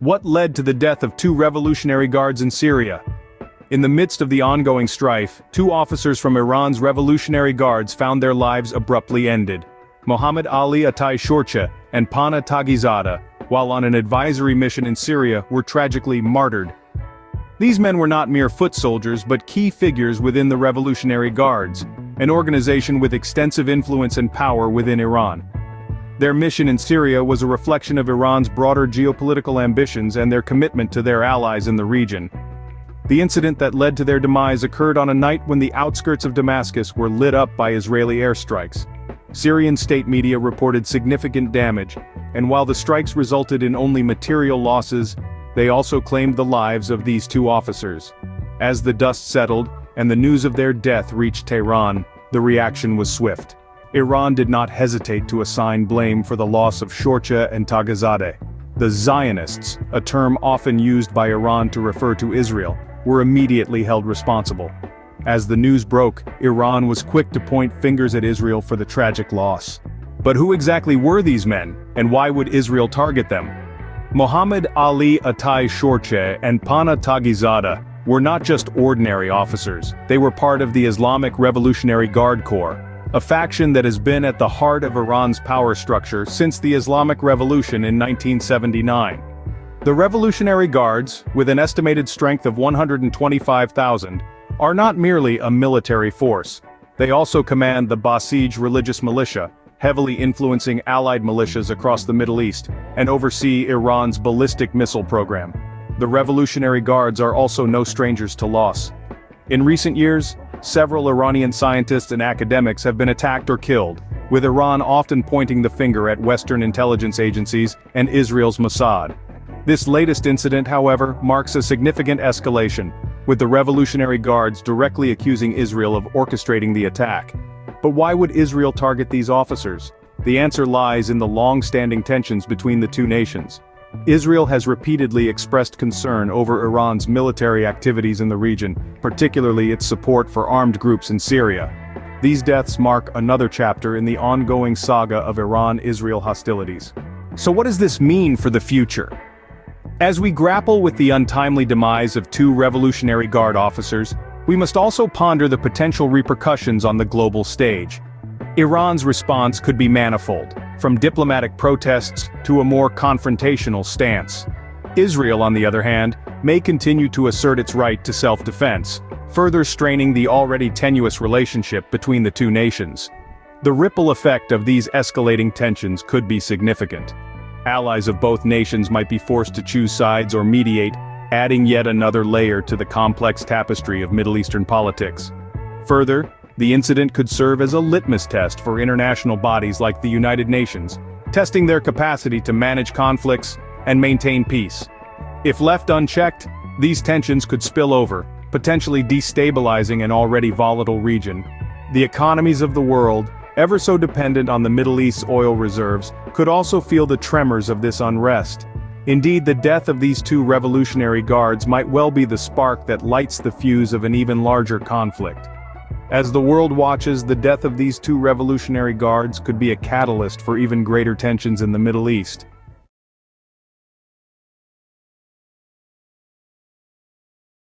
What led to the death of two revolutionary guards in Syria? In the midst of the ongoing strife, two officers from Iran's Revolutionary Guards found their lives abruptly ended. Mohammed Ali Atay Shorcha and Pana Tagizada, while on an advisory mission in Syria, were tragically martyred. These men were not mere foot soldiers but key figures within the Revolutionary Guards, an organization with extensive influence and power within Iran. Their mission in Syria was a reflection of Iran's broader geopolitical ambitions and their commitment to their allies in the region. The incident that led to their demise occurred on a night when the outskirts of Damascus were lit up by Israeli airstrikes. Syrian state media reported significant damage, and while the strikes resulted in only material losses, they also claimed the lives of these two officers. As the dust settled, and the news of their death reached Tehran, the reaction was swift. Iran did not hesitate to assign blame for the loss of Shorcha and Tagizadeh. The Zionists, a term often used by Iran to refer to Israel, were immediately held responsible. As the news broke, Iran was quick to point fingers at Israel for the tragic loss. But who exactly were these men, and why would Israel target them? Mohammed Ali Atay Shorcha and Pana Tagizada were not just ordinary officers, they were part of the Islamic Revolutionary Guard Corps, a faction that has been at the heart of Iran's power structure since the Islamic Revolution in 1979. The Revolutionary Guards, with an estimated strength of 125,000, are not merely a military force. They also command the Basij religious militia, heavily influencing allied militias across the Middle East, and oversee Iran's ballistic missile program. The Revolutionary Guards are also no strangers to loss. In recent years, several Iranian scientists and academics have been attacked or killed, with Iran often pointing the finger at Western intelligence agencies and Israel's Mossad. This latest incident, however, marks a significant escalation, with the Revolutionary Guards directly accusing Israel of orchestrating the attack. But why would Israel target these officers? The answer lies in the long-standing tensions between the two nations. Israel has repeatedly expressed concern over Iran's military activities in the region, particularly its support for armed groups in Syria. These deaths mark another chapter in the ongoing saga of Iran-Israel hostilities. So what does this mean for the future? As we grapple with the untimely demise of two Revolutionary Guard officers, we must also ponder the potential repercussions on the global stage. Iran's response could be manifold, from diplomatic protests to a more confrontational stance. Israel, on the other hand, may continue to assert its right to self-defense, further straining the already tenuous relationship between the two nations. The ripple effect of these escalating tensions could be significant. Allies of both nations might be forced to choose sides or mediate, adding yet another layer to the complex tapestry of Middle Eastern politics. Further, the incident could serve as a litmus test for international bodies like the United Nations, testing their capacity to manage conflicts and maintain peace. If left unchecked, these tensions could spill over, potentially destabilizing an already volatile region. The economies of the world, ever so dependent on the Middle East's oil reserves, could also feel the tremors of this unrest. Indeed, the death of these two Revolutionary Guards might well be the spark that lights the fuse of an even larger conflict. As the world watches, the death of these two Revolutionary Guards could be a catalyst for even greater tensions in the Middle East.